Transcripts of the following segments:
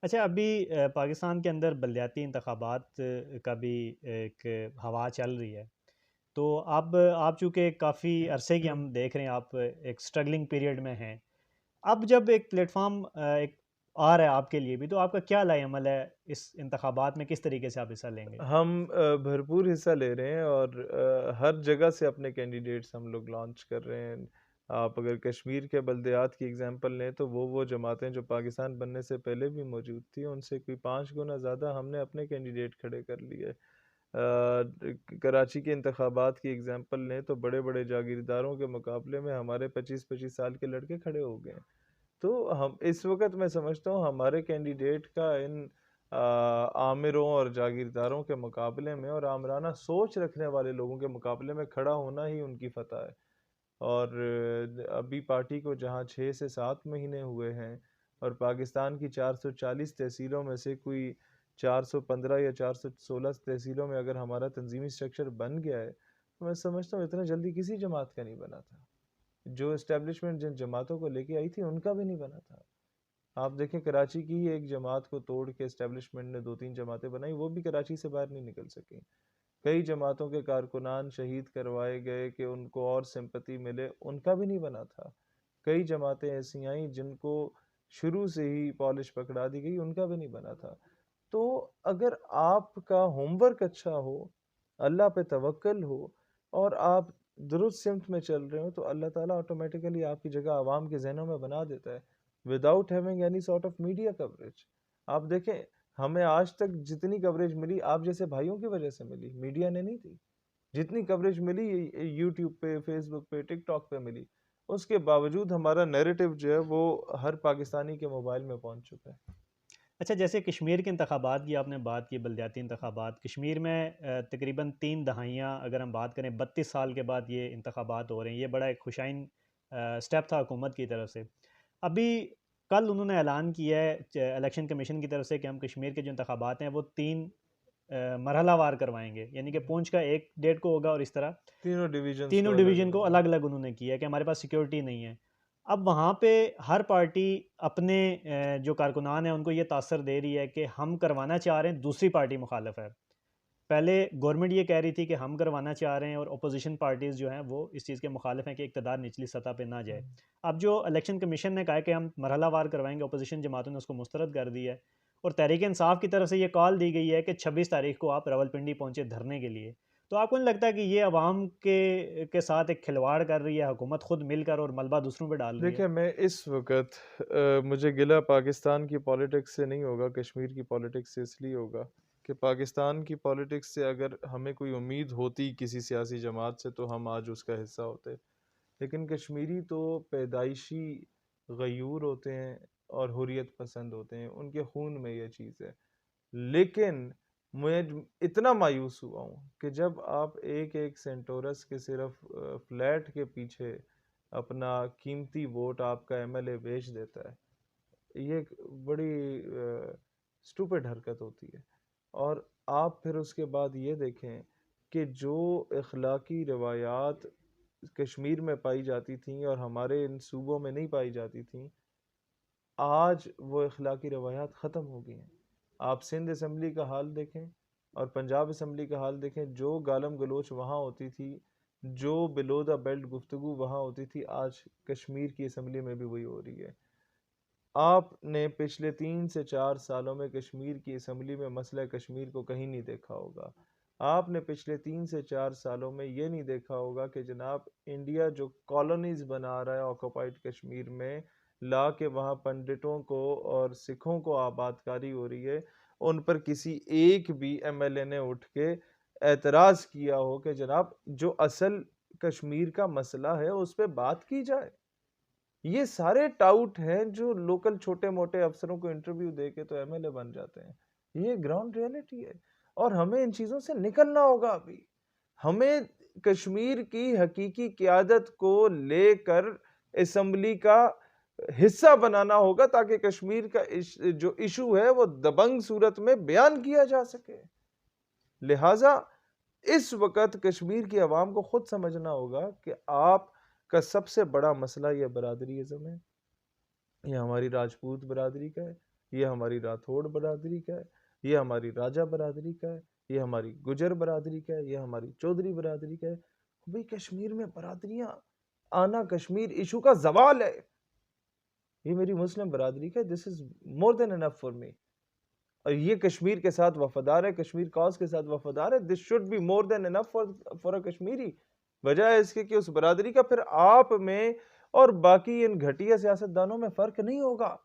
اچھا، ابھی پاکستان کے اندر بلدیاتی انتخابات کا بھی ایک ہوا چل رہی ہے، تو اب آپ چونکہ کافی عرصے کی ہم دیکھ رہے ہیں، آپ ایک اسٹرگلنگ پیریڈ میں ہیں، اب جب ایک پلیٹ فارم ایک آ رہا ہے آپ کے لیے بھی، تو آپ کا کیا لائے عمل ہے اس انتخابات میں، کس طریقے سے آپ حصہ لیں گے؟ ہم بھرپور حصہ لے رہے ہیں اور ہر جگہ سے اپنے کینڈیڈیٹس ہم لوگ لانچ کر رہے ہیں۔ آپ اگر کشمیر کے بلدیات کی اگزامپل لیں تو وہ جماعتیں جو پاکستان بننے سے پہلے بھی موجود تھیں، ان سے کوئی 5 گنا زیادہ ہم نے اپنے کینڈیڈیٹ کھڑے کر لیے۔ کراچی کے انتخابات کی اگزامپل لیں تو بڑے بڑے جاگیرداروں کے مقابلے میں ہمارے 25-25 سال کے لڑکے کھڑے ہو گئے ہیں۔ تو ہم اس وقت میں سمجھتا ہوں ہمارے کینڈیڈیٹ کا ان آمروں اور جاگیرداروں کے مقابلے میں اور آمرانہ سوچ رکھنے والے لوگوں کے مقابلے میں کھڑا ہونا ہی ان کی فتح ہے۔ اور ابھی پارٹی کو جہاں 6 سے 7 مہینے ہوئے ہیں اور پاکستان کی 440 تحصیلوں میں سے کوئی 415 یا 416 تحصیلوں میں اگر ہمارا تنظیمی سٹرکچر بن گیا ہے، تو میں سمجھتا ہوں اتنا جلدی کسی جماعت کا نہیں بنا تھا۔ جو اسٹیبلشمنٹ جن جماعتوں کو لے کے آئی تھی ان کا بھی نہیں بنا تھا۔ آپ دیکھیں کراچی کی ہی ایک جماعت کو توڑ کے اسٹیبلشمنٹ نے 2-3 جماعتیں بنائی، وہ بھی کراچی سے باہر نہیں نکل سکیں۔ کئی جماعتوں کے کارکنان شہید کروائے گئے کہ ان کو اور سمپتی ملے، ان کا بھی نہیں بنا تھا۔ کئی جماعتیں ایسی آئیں جن کو شروع سے ہی پالش پکڑا دی گئی، ان کا بھی نہیں بنا تھا۔ تو اگر آپ کا ہوم ورک اچھا ہو، اللہ پہ توکل ہو اور آپ درست سمت میں چل رہے ہو، تو اللہ تعالیٰ آٹومیٹیکلی آپ کی جگہ عوام کے ذہنوں میں بنا دیتا ہے without having any sort of media coverage. آپ دیکھیں ہمیں آج تک جتنی کوریج ملی آپ جیسے بھائیوں کی وجہ سے ملی، میڈیا نے نہیں تھی۔ جتنی کوریج ملی یوٹیوب پہ، فیس بک پہ، ٹک ٹاک پہ ملی، اس کے باوجود ہمارا نیریٹو جو ہے وہ ہر پاکستانی کے موبائل میں پہنچ چکا ہے۔ اچھا، جیسے کشمیر کے انتخابات کی آپ نے بات کی، بلدیاتی انتخابات کشمیر میں تقریباً 3 دہائیاں اگر ہم بات کریں، 32 سال کے بعد یہ انتخابات ہو رہے ہیں، یہ بڑا ایک خوشائن سٹیپ تھا حکومت کی طرف سے۔ ابھی کل انہوں نے اعلان کیا ہے الیکشن کمیشن کی طرف سے کہ ہم کشمیر کے جو انتخابات ہیں وہ 3 مرحلہ وار کروائیں گے، یعنی کہ پونچھ کا ایک ڈیٹ کو ہوگا، اور اس طرح تینوں ڈویژنز تینوں کو الگ ڈویژن کو الگ۔ الگ الگ انہوں نے کیا ہے کہ ہمارے پاس سیکیورٹی نہیں ہے۔ اب وہاں پہ ہر پارٹی اپنے جو کارکنان ہیں ان کو یہ تاثر دے رہی ہے کہ ہم کروانا چاہ رہے ہیں، دوسری پارٹی مخالف ہے۔ پہلے گورنمنٹ یہ کہہ رہی تھی کہ ہم کروانا چاہ رہے ہیں، اور اپوزیشن پارٹیز جو ہیں وہ اس چیز کے مخالف ہیں کہ اقتدار نچلی سطح پہ نہ جائے۔ اب جو الیکشن کمیشن نے کہا ہے کہ ہم مرحلہ وار کروائیں گے، اپوزیشن جماعتوں نے اس کو مسترد کر دی ہے، اور تحریک انصاف کی طرف سے یہ کال دی گئی ہے کہ 26 تاریخ کو آپ راولپنڈی پہنچے دھرنے کے لیے۔ تو آپ کو نہیں لگتا کہ یہ عوام کے ساتھ ایک کھلواڑ کر رہی ہے حکومت خود مل کر، اور ملبہ دوسروں پہ ڈال رہی ہے؟ دیکھیں میں اس وقت مجھے گلہ پاکستان کی پالیٹکس سے نہیں ہوگا، کشمیر کی پالیٹکس سے اس لیے ہوگا کہ پاکستان کی پالیٹکس سے اگر ہمیں کوئی امید ہوتی کسی سیاسی جماعت سے تو ہم آج اس کا حصہ ہوتے، لیکن کشمیری تو پیدائشی غیور ہوتے ہیں اور حریت پسند ہوتے ہیں، ان کے خون میں یہ چیز ہے۔ لیکن میں اتنا مایوس ہوا ہوں کہ جب آپ ایک ایک سینٹورس کے صرف فلیٹ کے پیچھے اپنا قیمتی ووٹ آپ کا ایم ایل اے بیچ دیتا ہے، یہ ایک بڑی سٹوپڈ حرکت ہوتی ہے۔ اور آپ پھر اس کے بعد یہ دیکھیں کہ جو اخلاقی روایات کشمیر میں پائی جاتی تھیں اور ہمارے ان صوبوں میں نہیں پائی جاتی تھیں، آج وہ اخلاقی روایات ختم ہو گئی ہیں۔ آپ سندھ اسمبلی کا حال دیکھیں اور پنجاب اسمبلی کا حال دیکھیں، جو گالم گلوچ وہاں ہوتی تھی، جو بلو دا بیلٹ گفتگو وہاں ہوتی تھی، آج کشمیر کی اسمبلی میں بھی وہی ہو رہی ہے۔ آپ نے پچھلے 3 سے 4 سالوں میں کشمیر کی اسمبلی میں مسئلہ کشمیر کو کہیں نہیں دیکھا ہوگا۔ آپ نے پچھلے 3 سے 4 سالوں میں یہ نہیں دیکھا ہوگا کہ جناب انڈیا جو کالونیز بنا رہا ہے آکوپائڈ کشمیر میں، لا کے وہاں پنڈتوں کو اور سکھوں کو آباد کاری ہو رہی ہے، ان پر کسی ایک بھی ایم ایل اے نے اٹھ کے اعتراض کیا ہو کہ جناب جو اصل کشمیر کا مسئلہ ہے اس پہ بات کی جائے؟ یہ سارے ٹاؤٹ ہیں جو لوکل چھوٹے موٹے افسروں کو انٹرویو دے کے تو ایم ایل اے بن جاتے ہیں۔ یہ گراؤنڈ ریئلٹی ہے اور ہمیں ان چیزوں سے نکلنا ہوگا۔ ابھی ہمیں کشمیر کی حقیقی قیادت کو لے کر اسمبلی کا حصہ بنانا ہوگا تاکہ کشمیر کا جو ایشو ہے وہ دبنگ صورت میں بیان کیا جا سکے۔ لہٰذا اس وقت کشمیر کی عوام کو خود سمجھنا ہوگا کہ آپ کا سب سے بڑا مسئلہ یہ برادری ازم ہے، یہ ہماری راجپوت برادری کا ہے، یہ ہماری راتھوڑ برادری کا ہے، یہ ہماری راجہ برادری کا ہے، یہ ہماری گجر برادری کا ہے، یہ ہماری چودھری برادری کا ہے. بھئی کشمیر میں برادریاں آنا کشمیر ایشو کا زوال ہے. یہ میری مسلم برادری کا ہے. دس از مور دین انف فار می. اور یہ کشمیر کے ساتھ وفادار ہے، کشمیر کاز کے ساتھ وفادار ہے. This should be more than enough for a Kashmiri. وجہ ہے اس کی کہ اس برادری کا پھر آپ میں اور باقی ان گھٹیا سیاستدانوں میں فرق نہیں ہوگا.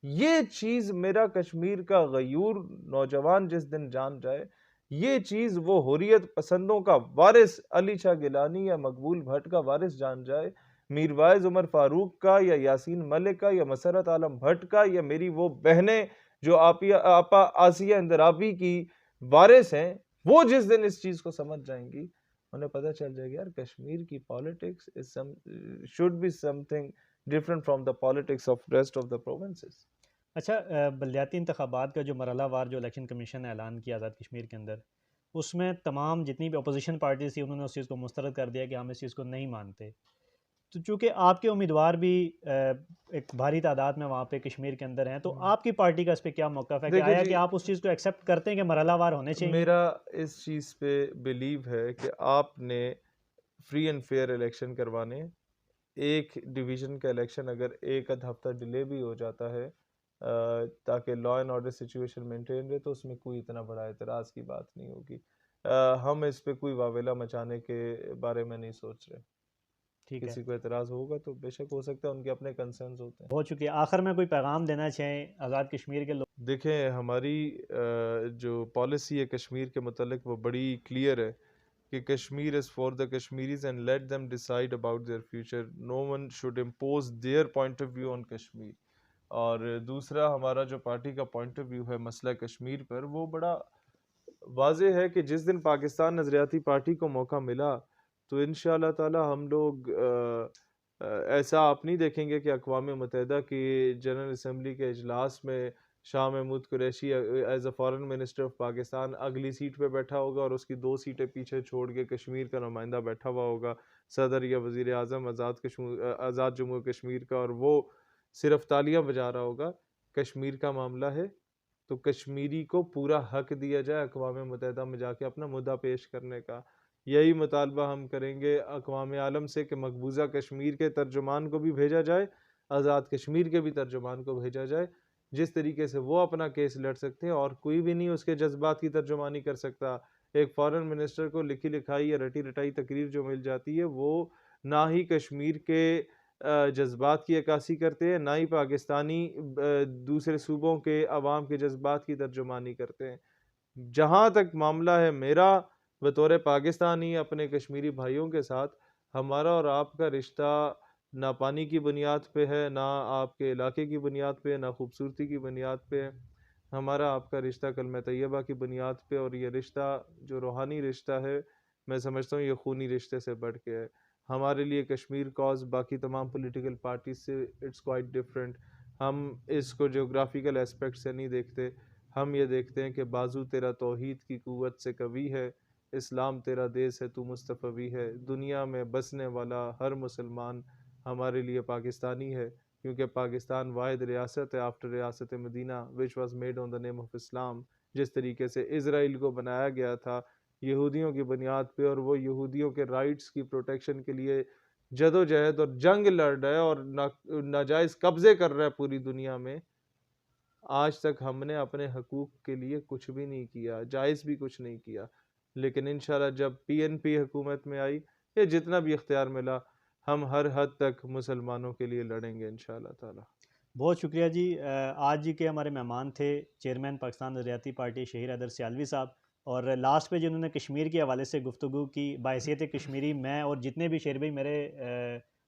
یہ چیز میرا کشمیر کا غیور نوجوان جس دن جان جائے، یہ چیز وہ حریت پسندوں کا وارث علی شاہ گیلانی یا مقبول بھٹ کا وارث جان جائے، میر وائز عمر فاروق کا یا یاسین ملک کا یا مسرت عالم بھٹ کا یا میری وہ بہنیں جو آپا آسیہ اندرابی کی وارث ہیں، وہ جس دن اس چیز کو سمجھ جائیں گی، انہیں پتہ چل جائے گا یار کشمیر کی politics should be something different from the politics of rest of the provinces. اچھا، بلدیاتی انتخابات کا جو مرحلہ وار جو الیکشن کمیشن نے اعلان کیا آزاد کشمیر کے اندر، اس میں تمام جتنی بھی اپوزیشن پارٹیز تھی انہوں نے اس چیز کو مسترد کر دیا کہ ہم اس چیز کو نہیں مانتے. تو چونکہ آپ کے امیدوار بھی ایک بھاری تعداد میں وہاں پہ کشمیر کے اندر ہیں، تو آپ کی پارٹی کا اس پہ کیا موقف ہے کہ دیکھیں آیا جی، کہ آپ اس چیز کو ایکسیپٹ کرتے ہیں کہ مرحلہ وار ہونے چاہیے؟ میرا اس چیز پہ بلیو ہے کہ آپ نے فری اینڈ فیئر الیکشن کروانے. ایک ڈویژن کا الیکشن اگر ایک آدھ ہفتہ ڈیلے بھی ہو جاتا ہے تاکہ law and order situation maintain رہے، تو اس میں کوئی اتنا بڑا اعتراض کی بات نہیں ہوگی. ہم اس پہ کوئی واویلا مچانے کے بارے میں نہیں سوچ رہے. ٹھیک ہے، کسی کو اعتراض ہوگا تو بے شک ہو سکتا ہے، ان کے اپنے کنسرنز ہوتے ہیں. بہت شکریہ. آخر میں کوئی پیغام دینا چاہیں آزاد کشمیر کے لوگ؟ دیکھیں ہماری جو پالیسی ہے کشمیر کے متعلق وہ بڑی کلیئر ہے کہ Kashmir is for the Kashmiris and let them decide about their future. No one should impose their point of view on Kashmir. اور دوسرا ہمارا جو پارٹی کا پوائنٹ آف ویو ہے مسئلہ کشمیر پر، وہ بڑا واضح ہے کہ جس دن پاکستان نظریاتی پارٹی کو موقع ملا تو انشاءاللہ تعالی ہم لوگ ایسا آپ نہیں دیکھیں گے کہ اقوام متحدہ کی جنرل اسمبلی کے اجلاس میں Shah Mahmood Qureshi as a foreign minister of Pakistan اگلی سیٹ پہ بیٹھا ہوگا اور اس کی 2 سیٹیں پیچھے چھوڑ کے کشمیر کا نمائندہ بیٹھا ہوا ہوگا، صدر یا وزیر اعظم آزاد جموں کشمیر کا، اور وہ صرف تالیاں بجا رہا ہوگا. کشمیر کا معاملہ ہے تو کشمیری کو پورا حق دیا جائے اقوام متحدہ میں جا کے اپنا مدعا پیش کرنے کا. یہی مطالبہ ہم کریں گے اقوام عالم سے کہ مقبوضہ کشمیر کے ترجمان کو بھی بھیجا جائے، آزاد کشمیر کے بھی ترجمان کو بھیجا جائے. جس طریقے سے وہ اپنا کیس لڑ سکتے ہیں اور کوئی بھی نہیں اس کے جذبات کی ترجمانی کر سکتا. ایک فارن منسٹر کو لکھی لکھائی یا رٹی رٹائی تقریر جو مل جاتی ہے، وہ نہ ہی کشمیر کے جذبات کی عکاسی کرتے ہیں، نہ ہی پاکستانی دوسرے صوبوں کے عوام کے جذبات کی ترجمانی کرتے ہیں. جہاں تک معاملہ ہے میرا بطور پاکستانی اپنے کشمیری بھائیوں کے ساتھ، ہمارا اور آپ کا رشتہ نہ پانی کی بنیاد پہ ہے، نہ آپ کے علاقے کی بنیاد پہ، نہ خوبصورتی کی بنیاد پہ. ہمارا آپ کا رشتہ کلمہ طیبہ کی بنیاد پہ، اور یہ رشتہ جو روحانی رشتہ ہے میں سمجھتا ہوں یہ خونی رشتے سے بڑھ کے ہے. ہمارے لیے کشمیر کاز باقی تمام پولیٹیکل پارٹیز سے اٹس کوائٹ ڈفرینٹ. ہم اس کو جیوگرافیکل اسپیکٹ سے نہیں دیکھتے، ہم یہ دیکھتے ہیں کہ بازو تیرا توحید کی قوت سے قوی ہے، اسلام تیرا دیس ہے تو مصطفی ہے. دنیا میں بسنے والا ہر مسلمان ہمارے لیے پاکستانی ہے، کیونکہ پاکستان واحد ریاست ہے آفٹر ریاست مدینہ which was made on the name of اسلام. جس طریقے سے اسرائیل کو بنایا گیا تھا یہودیوں کی بنیاد پہ، اور وہ یہودیوں کے رائٹس کی پروٹیکشن کے لیے جدوجہد اور جنگ لڑ رہا ہے اور ناجائز قبضے کر رہا ہے پوری دنیا میں. آج تک ہم نے اپنے حقوق کے لیے کچھ بھی نہیں کیا، جائز بھی کچھ نہیں کیا. لیکن انشاءاللہ جب پی این پی حکومت میں آئی یا جتنا بھی اختیار ملا، ہم ہر حد تک مسلمانوں کے لیے لڑیں گے انشاءاللہ تعالی. بہت شکریہ جی. آج کے ہمارے مہمان تھے چیئرمین پاکستان نظریاتی پارٹی شہیر حیدر سیالوی صاحب، اور لاسٹ پہ جنہوں نے کشمیر کے حوالے سے گفتگو کی بحیثیت کشمیری، میں اور جتنے بھی شیر بھائی میرے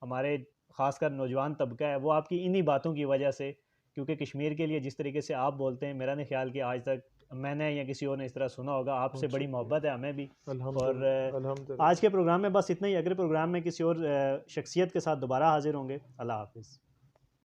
ہمارے خاص کر نوجوان طبقہ ہے، وہ آپ کی انہی باتوں کی وجہ سے، کیونکہ کشمیر کے لیے جس طریقے سے آپ بولتے ہیں، میرا نہیں خیال کہ آج تک میں نے یا کسی اور نے اس طرح سنا ہوگا. آپ سے بڑی محبت ہے ہمیں بھی. اور الحمدللہ. آج کے پروگرام میں بس اتنا ہی. اگلے پروگرام میں کسی اور شخصیت کے ساتھ دوبارہ حاضر ہوں گے. اللہ حافظ.